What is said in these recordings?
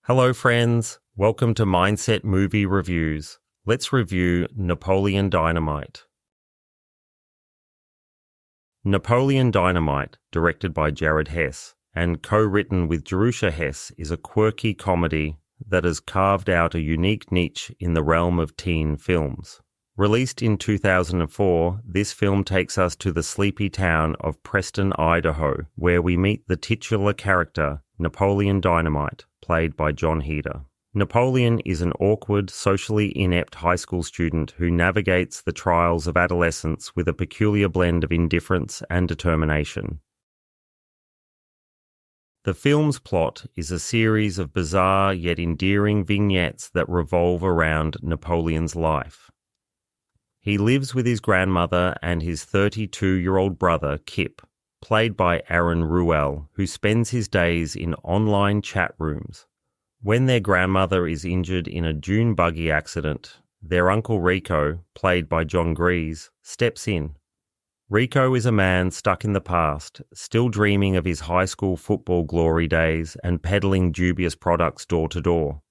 Hello friends, welcome to Mindset Movie Reviews. Let's review Napoleon Dynamite. Napoleon Dynamite, directed by Hess and co-written with Hess, is a quirky comedy that has carved out a unique niche in the realm of teen films. Released in 2004, this film takes us to the sleepy town of Preston, Idaho, where we meet the titular character, Napoleon Dynamite, played by Heder. Napoleon is an awkward, socially inept high school student who navigates the trials of adolescence with a peculiar blend of indifference and determination. The film's plot is a series of bizarre yet endearing vignettes that revolve around Napoleon's life. He lives with his grandmother and his 32-year-old brother, Kip, played by Ruell, who spends his days in online chat rooms. When their grandmother is injured in a dune buggy accident, their uncle Rico, played by Gries, steps in. Rico is a man stuck in the past, still dreaming of his high school football glory days and peddling dubious products door to door.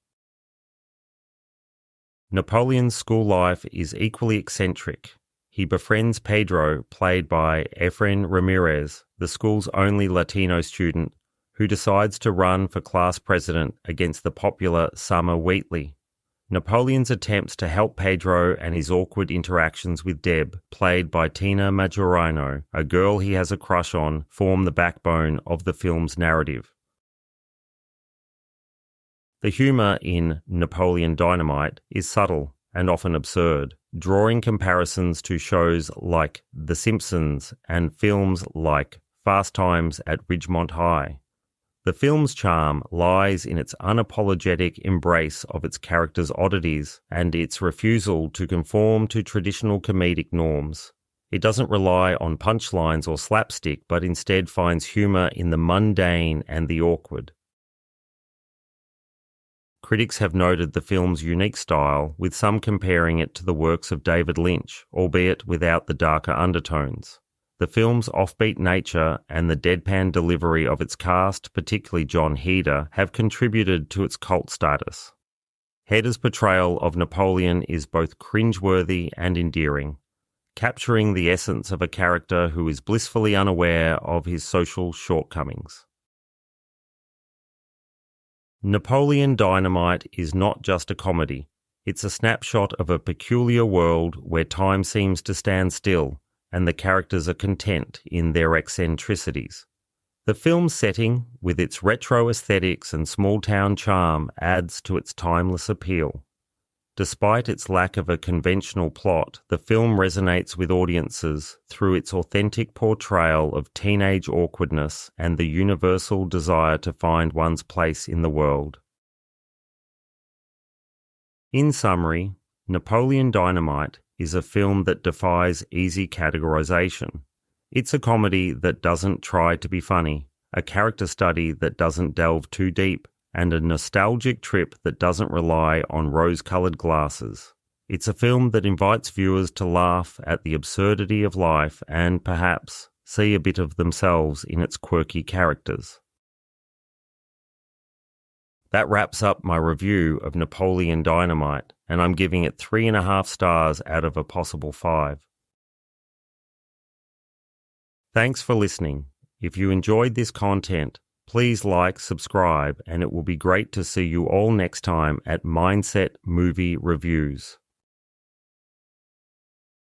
Napoleon's school life is equally eccentric. He befriends Pedro, played by Efren Ramirez, the school's only Latino student, who decides to run for class president against the popular Summer Wheatley. Napoleon's attempts to help Pedro and his awkward interactions with Deb, played by Tina Majorino, a girl he has a crush on, form the backbone of the film's narrative. The humour in Napoleon Dynamite is subtle and often absurd, drawing comparisons to shows like The Simpsons and films like Fast Times at Ridgemont High. The film's charm lies in its unapologetic embrace of its characters' oddities and its refusal to conform to traditional comedic norms. It doesn't rely on punchlines or slapstick, but instead finds humour in the mundane and the awkward. Critics have noted the film's unique style, with some comparing it to the works of David Lynch, albeit without the darker undertones. The film's offbeat nature and the deadpan delivery of its cast, particularly Heder, have contributed to its cult status. Heder's portrayal of Napoleon is both cringeworthy and endearing, capturing the essence of a character who is blissfully unaware of his social shortcomings. Napoleon Dynamite is not just a comedy. It's a snapshot of a peculiar world where time seems to stand still and the characters are content in their eccentricities. The film's setting, with its retro aesthetics and small-town charm, adds to its timeless appeal. Despite its lack of a conventional plot, the film resonates with audiences through its authentic portrayal of teenage awkwardness and the universal desire to find one's place in the world. In summary, Napoleon Dynamite is a film that defies easy categorization. It's a comedy that doesn't try to be funny, a character study that doesn't delve too deep, and a nostalgic trip that doesn't rely on rose-coloured glasses. It's a film that invites viewers to laugh at the absurdity of life and, perhaps, see a bit of themselves in its quirky characters. That wraps up my review of Napoleon Dynamite, and I'm giving it 3.5 stars out of a possible 5. Thanks for listening. If you enjoyed this content, please like, subscribe, and it will be great to see you all next time at Mindset Movie Reviews.